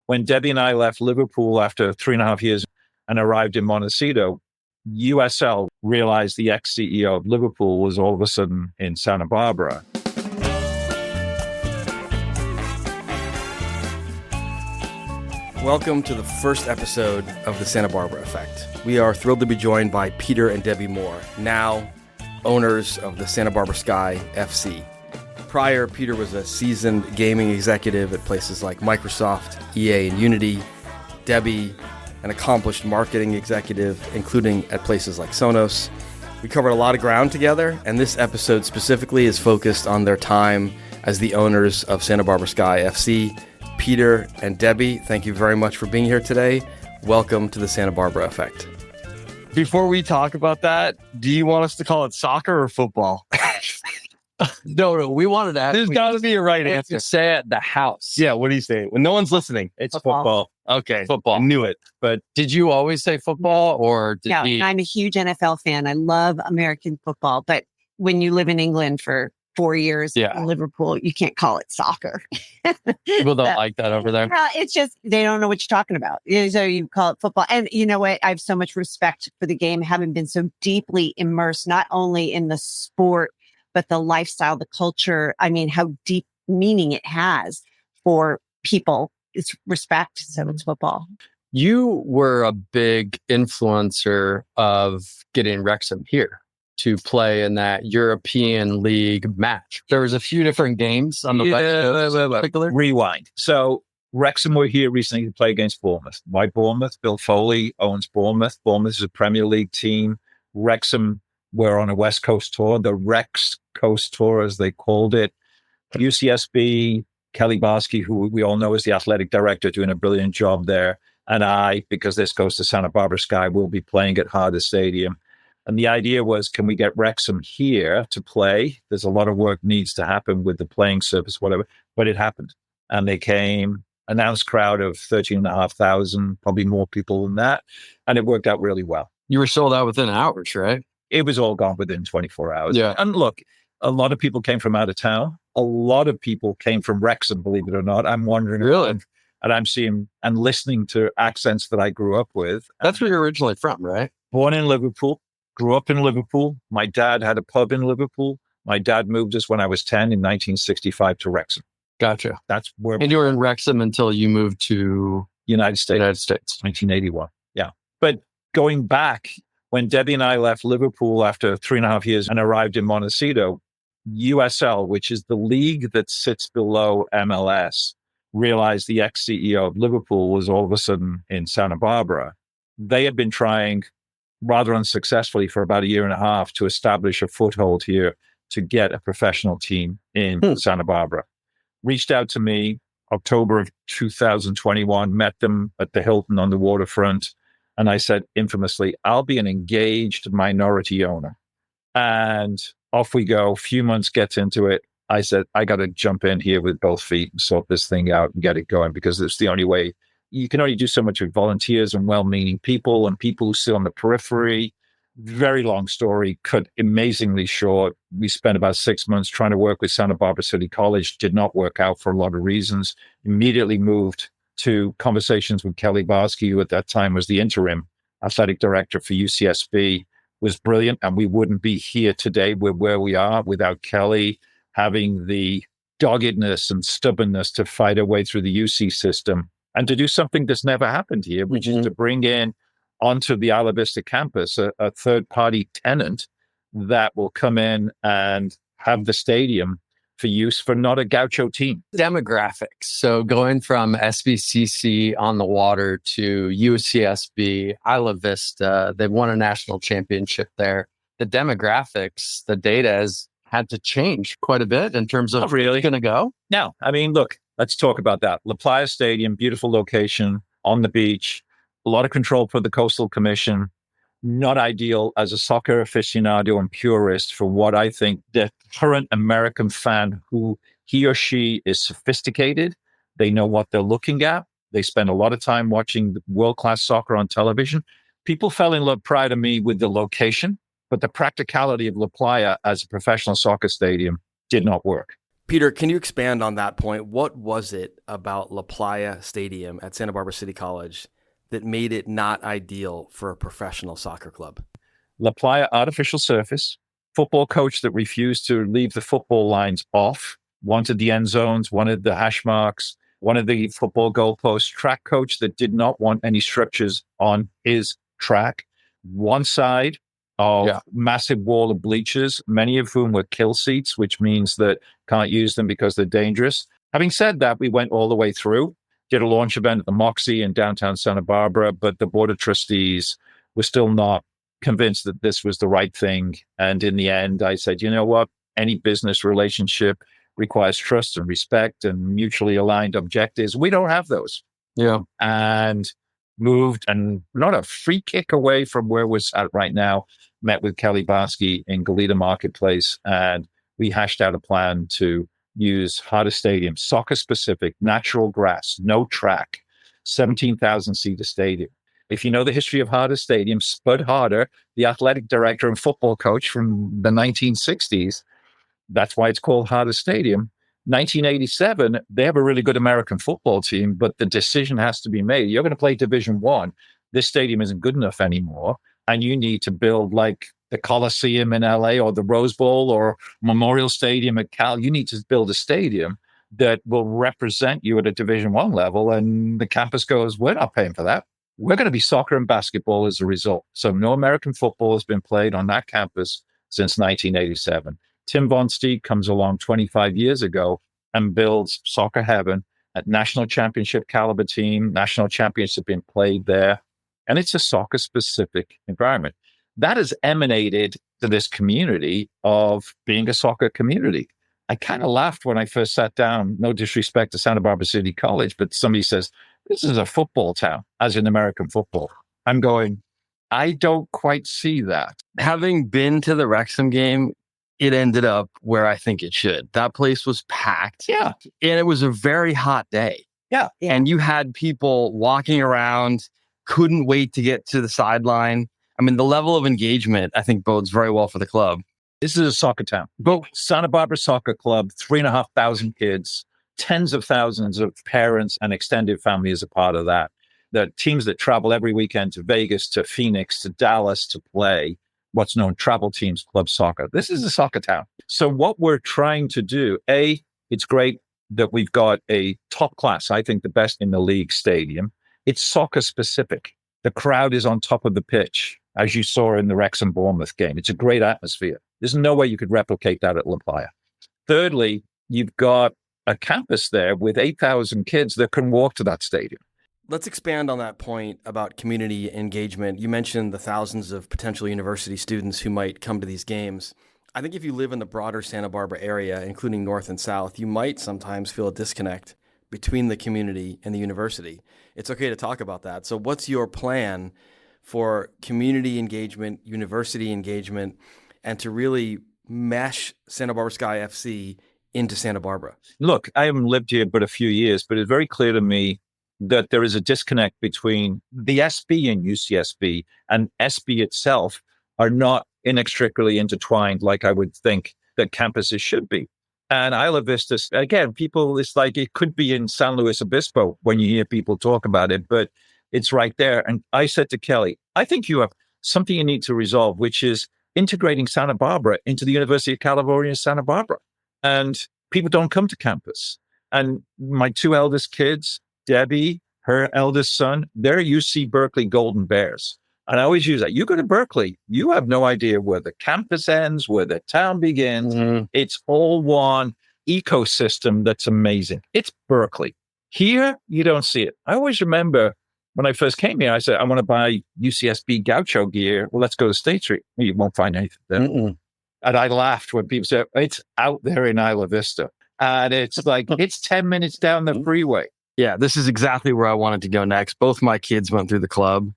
When Debbie and I left Liverpool after 3.5 years and arrived in Montecito, USL realized the ex-CEO of Liverpool was all of a sudden in Santa Barbara. Welcome to the first episode of the Santa Barbara Effect. We are thrilled to be joined by Peter and Debbie Moore, now owners of the Santa Barbara Sky FC. Prior, Peter was a seasoned gaming executive at places like Microsoft, EA, and Unity. Debbie, an accomplished marketing executive, including at places like Sonos. We covered a lot of ground together, and this episode specifically is focused on their time as the owners of Santa Barbara Sky FC. Peter and Debbie, thank you very much for being here today. Welcome to the Santa Barbara Effect. Before we talk about that, do you want us to call it soccer or football? No, we wanted to There's got to be a right answer. Say it at the house. Yeah, what do you say? When no one's listening, It's football. okay. Football. I knew it, but Did you always say football or did No, he? I'm a huge NFL fan. I love American football, but when you live in England for 4 years Yeah. in Liverpool, you can't call it soccer. People don't like that over there. Well, it's just, they don't know what you're talking about. So you call it football. And you know what? I have so much respect for the game, having been so deeply immersed, not only in the sport, but the lifestyle, the culture. I mean, how deep meaning it has for people. It's respect. So it's football. You were a big influencer of getting Wrexham here to play in that European League match. There was a few different games on the West Coast in particular. Rewind. So Wrexham were here recently to play against Bournemouth. Why Bournemouth? Bill Foley owns Bournemouth. Bournemouth is a Premier League team. Wrexham were on a West Coast tour, the Rex Coast Tour, as they called it. UCSB, Kelly Barsky, who we all know is the athletic director, doing a brilliant job there. And I, because this goes to Santa Barbara Sky, will be playing at Harder Stadium. And the idea was, can we get Wrexham here to play? There's a lot of work needs to happen with the playing surface, whatever. But it happened. And they came, announced crowd of 13,500, probably more people than that. And it worked out really well. You were sold out within hours, right? It was all gone within 24 hours. Yeah. And look, a lot of people came from out of town. A lot of people came from Wrexham, believe it or not. I'm wondering. Really? And I'm seeing and listening to accents that I grew up with. That's where you're originally from, right? Born in Liverpool, grew up in Liverpool. My dad had a pub in Liverpool. My dad moved us when I was 10 in 1965 to Wrexham. Gotcha. That's where And you were in Wrexham until you moved to United States, United States. 1981. Yeah. But going back, when Debbie and I left Liverpool after 3.5 years and arrived in Montecito, USL, which is the league that sits below MLS, realized the ex-CEO of Liverpool was all of a sudden in Santa Barbara. They had been trying rather unsuccessfully for about 1.5 years to establish a foothold here to get a professional team in Santa Barbara. Reached out to me October of 2021, met them at the Hilton on the waterfront. And I said, infamously, I'll be an engaged minority owner. And off we go. A few months gets into it. I said, I got to jump in here with both feet and sort this thing out and get it going, because it's the only way. You can only do so much with volunteers and well-meaning people and people who sit on the periphery. Very long story, cut amazingly short. We spent about 6 months trying to work with Santa Barbara City College. Did not work out for a lot of reasons. Immediately moved to conversations with Kelly Barsky, who at that time was the interim athletic director for UCSB, was brilliant. And we wouldn't be here today where we are without Kelly having the doggedness and stubbornness to fight her way through the UC system and to do something that's never happened here, which is to bring in onto the Isla Vista campus a third-party tenant that will come in and have the stadium for use for not a gaucho team. Demographics. So going from SBCC on the water to UCSB, Isla Vista, they've won a national championship there. The demographics, the data has had to change quite a bit in terms of really going to go. No, I mean, look, let's talk about that. La Playa Stadium, beautiful location on the beach, a lot of control for the Coastal Commission. Not ideal as a soccer aficionado and purist for what I think the current American fan, who he or she is sophisticated. They know what they're looking at. They spend a lot of time watching world-class soccer on television. People fell in love prior to me with the location, but the practicality of La Playa as a professional soccer stadium did not work. Peter, can you expand on that point? What was it about La Playa Stadium at Santa Barbara City College that made it not ideal for a professional soccer club? La Playa artificial surface, football coach that refused to leave the football lines off, wanted the end zones, wanted the hash marks, wanted the football goalposts, track coach that did not want any structures on his track. One side of massive wall of bleachers, many of whom were kill seats, which means that can't use them because they're dangerous. Having said that, we went all the way through, did a launch event at the Moxie in downtown Santa Barbara, but the board of trustees were still not convinced that this was the right thing. And in the end, I said, you know what? Any business relationship requires trust and respect and mutually aligned objectives. We don't have those. Yeah. And moved, and not a free kick away from where we're at right now, met with Kelly Barsky in Goleta Marketplace, and we hashed out a plan to use Harder Stadium, soccer specific, natural grass, no track, 17,000 seater stadium. If you know the history of Harder Stadium, Spud Harder, the athletic director and football coach from the 1960s, that's why it's called Harder Stadium. 1987, they have a really good American football team, but the decision has to be made. You're going to play Division One. This stadium isn't good enough anymore, and you need to build like the Coliseum in LA or the Rose Bowl or Memorial Stadium at Cal. You need to build a stadium that will represent you at a Division One level. And the campus goes, we're not paying for that. We're going to be soccer and basketball as a result. So no American football has been played on that campus since 1987. Tim Von Steeg comes along 25 years ago and builds Soccer Heaven at national championship caliber team, national championship being played there. And it's a soccer specific environment that has emanated to this community of being a soccer community. I kind of laughed when I first sat down, no disrespect to Santa Barbara City College, but somebody says, this is a football town, as in American football. I'm going, I don't quite see that. Having been to the Wrexham game, it ended up where I think it should. That place was packed. Yeah. And it was a very hot day. Yeah. And you had people walking around, couldn't wait to get to the sideline. I mean, the level of engagement, I think, bodes very well for the club. This is a soccer town. But Santa Barbara Soccer Club, 3,500 kids, tens of thousands of parents and extended family as a part of that. The teams that travel every weekend to Vegas, to Phoenix, to Dallas to play what's known travel teams, club soccer. This is a soccer town. So what we're trying to do, it's great that we've got a top class, I think the best in the league stadium. It's soccer specific. The crowd is on top of the pitch, as you saw in the Wrexham Bournemouth game. It's a great atmosphere. There's no way you could replicate that at La Playa. Thirdly, you've got a campus there with 8,000 kids that can walk to that stadium. Let's expand on that point about community engagement. You mentioned the thousands of potential university students who might come to these games. I think if you live in the broader Santa Barbara area, including North and South, you might sometimes feel a disconnect between the community and the university. It's okay to talk about that. So what's your plan for community engagement, university engagement, and to really mesh Santa Barbara Sky FC into Santa Barbara? Look, I haven't lived here but a few years, but it's very clear to me that there is a disconnect between the SB and UCSB, and SB itself are not inextricably intertwined like I would think that campuses should be. And Isla Vista, again, people, it's like it could be in San Luis Obispo when you hear people talk about it, but it's right there. And I said to Kelly, I think you have something you need to resolve, which is integrating Santa Barbara into the University of California, Santa Barbara. And people don't come to campus. And my two eldest kids, Debbie, her eldest son, they're UC Berkeley Golden Bears. And I always use that. You go to Berkeley, you have no idea where the campus ends, where the town begins. Mm-hmm. It's all one ecosystem that's amazing. It's Berkeley. Here, you don't see it. I always remember when I first came here, I said, I want to buy UCSB Gaucho gear. Well, let's go to State Street. You won't find anything there. Mm-mm. And I laughed when people said, it's out there in Isla Vista. And it's like, it's 10 minutes down the freeway. Yeah, this is exactly where I wanted to go next. Both my kids went through the club.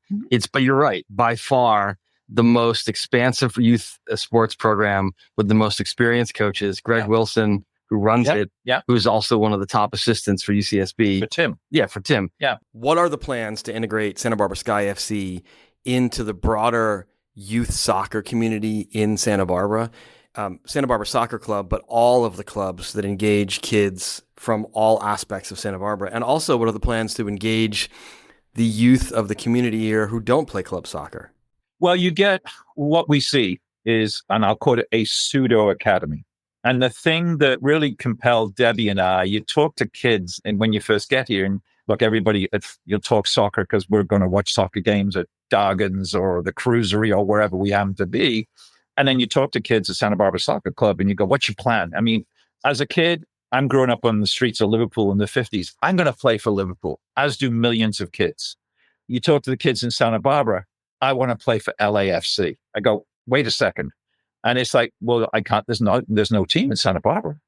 But you're right, by far the most expansive youth sports program with the most experienced coaches. Greg Wilson, who runs it, who's also one of the top assistants for UCSB. For Tim. Yeah, for Tim. Yeah. What are the plans to integrate Santa Barbara Sky FC into the broader youth soccer community in Santa Barbara? Santa Barbara Soccer Club, but all of the clubs that engage kids from all aspects of Santa Barbara? And also, what are the plans to engage the youth of the community here who don't play club soccer? Well, you get what we see is, and I'll call it a pseudo academy. And the thing that really compelled Debbie and I, you talk to kids, and when you first get here, and look, everybody, you'll talk soccer because we're going to watch soccer games at Dargan's or the Cruisery or wherever we happen to be. And then you talk to kids at Santa Barbara Soccer Club and you go, what's your plan? I mean, as a kid, I'm growing up on the streets of Liverpool in the 50s. I'm going to play for Liverpool, as do millions of kids. You talk to the kids in Santa Barbara, I want to play for LAFC. I go, wait a second. And it's like, well, I can't, there's no team in Santa Barbara.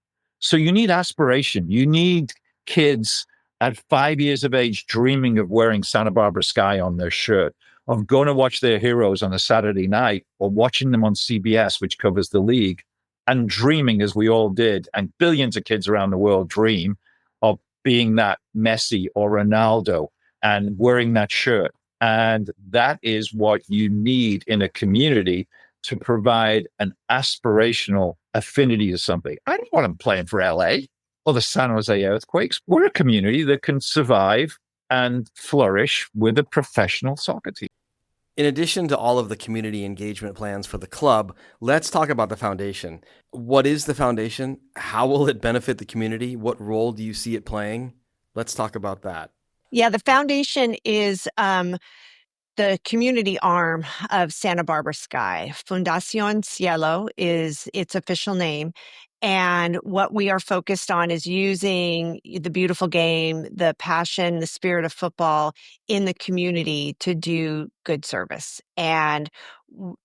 So you need aspiration. You need kids at 5 years of age dreaming of wearing Santa Barbara Sky on their shirt, of going to watch their heroes on a Saturday night or watching them on CBS, which covers the league, and dreaming, as we all did, and billions of kids around the world dream of being that Messi or Ronaldo and wearing that shirt. And that is what you need in a community to provide an aspirational affinity to something. I don't want them playing for LA or the San Jose Earthquakes. We're a community that can survive and flourish with a professional soccer team. In addition to all of the community engagement plans for the club, let's talk about the foundation. What is the foundation? How will it benefit the community? What role do you see it playing? Let's talk about that. Yeah, the foundation is the community arm of Santa Barbara Sky. Fundación Cielo is its official name. And what we are focused on is using the beautiful game, the passion, the spirit of football in the community to do good service. And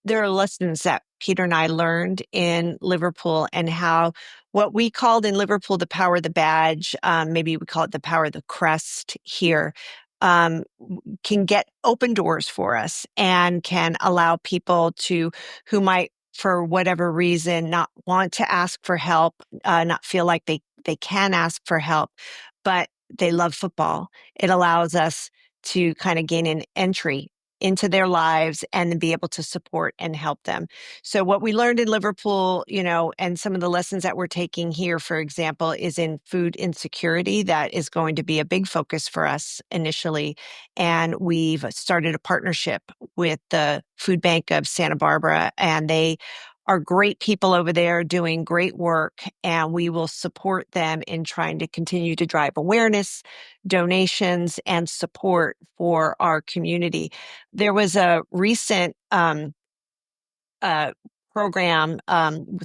there are lessons that Peter and I learned in Liverpool, and how what we called in Liverpool the power of the badge, maybe we call it the power of the crest here, can get open doors for us and can allow people who might, for whatever reason, not want to ask for help, not feel like they can ask for help, but they love football. It allows us to kind of gain an entry into their lives and then be able to support and help them. So what we learned in Liverpool, and some of the lessons that we're taking here, for example, is in food insecurity. That is going to be a big focus for us initially. And we've started a partnership with the Food Bank of Santa Barbara, and they are great people over there doing great work, and we will support them in trying to continue to drive awareness, donations, and support for our community. There was a recent program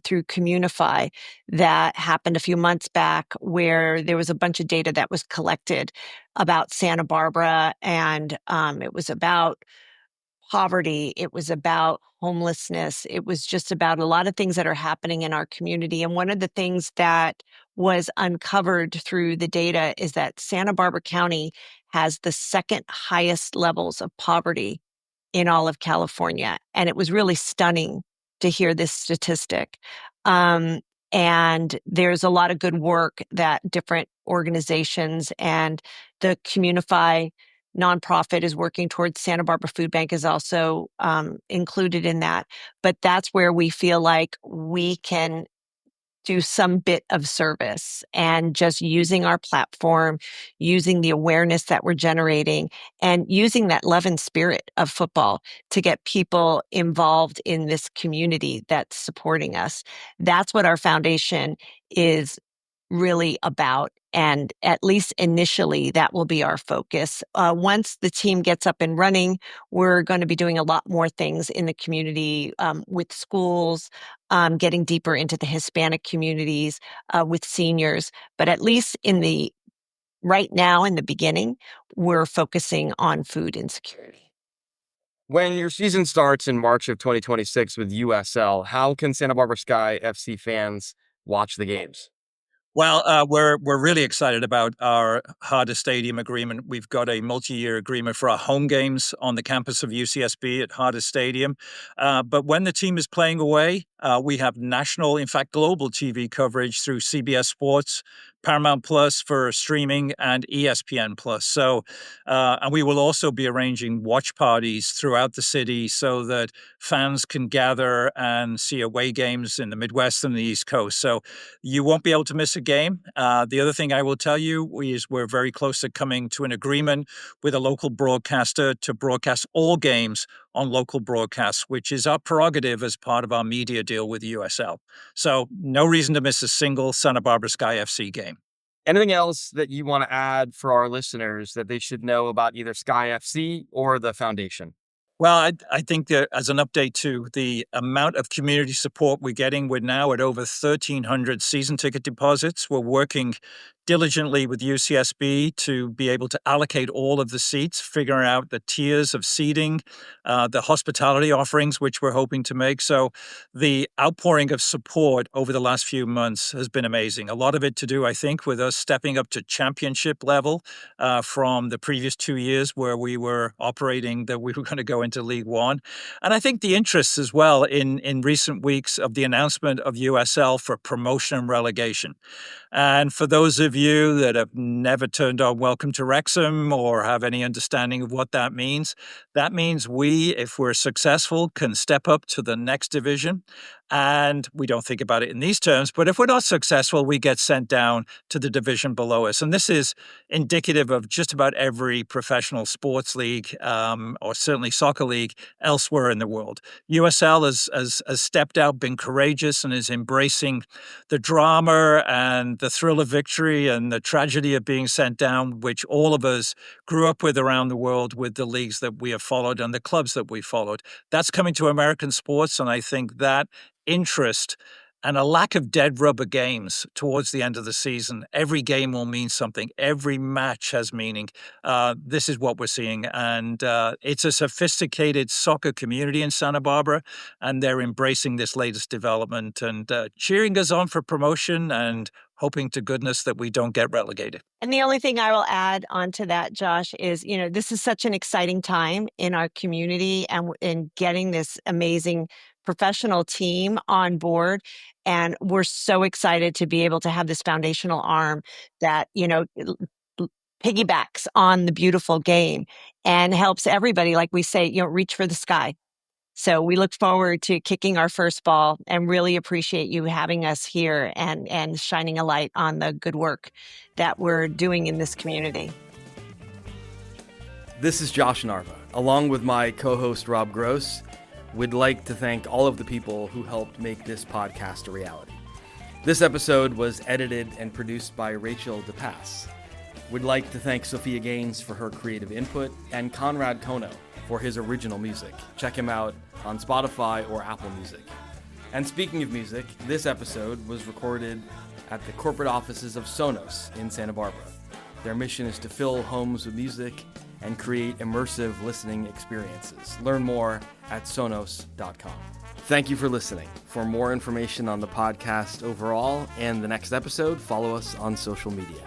through Communify that happened a few months back, where there was a bunch of data that was collected about Santa Barbara, and it was about poverty. It was about homelessness. It was just about a lot of things that are happening in our community. And one of the things that was uncovered through the data is that Santa Barbara County has the second highest levels of poverty in all of California. And it was really stunning to hear this statistic. And there's a lot of good work that different organizations and the Communify nonprofit is working towards. Santa Barbara Food Bank is also included in that. But that's where we feel like we can do some bit of service, and just using our platform, using the awareness that we're generating, and using that love and spirit of football to get people involved in this community that's supporting us. That's what our foundation is really about. And at least initially, that will be our focus. Once the team gets up and running, we're going to be doing a lot more things in the community, with schools, getting deeper into the Hispanic communities, with seniors. But at least right now, in the beginning, we're focusing on food insecurity. When your season starts in March of 2026 with USL, how can Santa Barbara Sky FC fans watch the games? Well, we're really excited about our Harder Stadium agreement. We've got a multi-year agreement for our home games on the campus of UCSB at Harder Stadium. But when the team is playing away, we have national, in fact, global TV coverage through CBS Sports, Paramount Plus for streaming, and ESPN Plus. So, and we will also be arranging watch parties throughout the city so that fans can gather and see away games in the Midwest and the East Coast. So you won't be able to miss a game. The other thing I will tell you is we're very close to coming to an agreement with a local broadcaster to broadcast all games on local broadcasts, which is our prerogative as part of our media deal with USL. So no reason to miss a single Santa Barbara Sky FC game. Anything else that you want to add for our listeners that they should know about either Sky FC or the foundation? Well, I think that as an update to the amount of community support we're getting, we're now at over 1,300 season ticket deposits. We're working diligently with UCSB to be able to allocate all of the seats, figure out the tiers of seating, the hospitality offerings, which we're hoping to make. So the outpouring of support over the last few months has been amazing. A lot of it to do, I think, with us stepping up to championship level from the previous 2 years where we were operating that we were going to go into League One. And I think the interest as well in recent weeks of the announcement of USL for promotion and relegation. And for those of you that have never turned on Welcome to Wrexham or have any understanding of what that means we, if we're successful, can step up to the next division. And we don't think about it in these terms, but if we're not successful, we get sent down to the division below us. And this is indicative of just about every professional sports league, or certainly soccer league elsewhere in the world. USL has stepped out, been courageous, and is embracing the drama and the thrill of victory and the tragedy of being sent down, which all of us grew up with around the world with the leagues that we have followed and the clubs that we followed. That's coming to American sports, and I think that interest and a lack of dead rubber games towards the end of the season. Every game will mean something. Every match has meaning. This is what we're seeing. And it's a sophisticated soccer community in Santa Barbara, and they're embracing this latest development and cheering us on for promotion and hoping to goodness that we don't get relegated. And the only thing I will add onto that, Josh, is, this is such an exciting time in our community and in getting this amazing professional team on board. And we're so excited to be able to have this foundational arm that, piggybacks on the beautiful game and helps everybody, like we say, reach for the sky. So we look forward to kicking our first ball and really appreciate you having us here and shining a light on the good work that we're doing in this community. This is Josh Narva. Along with my co-host Rob Gross, we'd like to thank all of the people who helped make this podcast a reality. This episode was edited and produced by Rachel DePass. We'd like to thank Sophia Gaines for her creative input and Conrad Kono for his original music. Check him out on Spotify or Apple Music. And speaking of music, this episode was recorded at the corporate offices of Sonos in Santa Barbara. Their mission is to fill homes with music and create immersive listening experiences. Learn more at sonos.com. Thank you for listening. For more information on the podcast overall and the next episode, follow us on social media.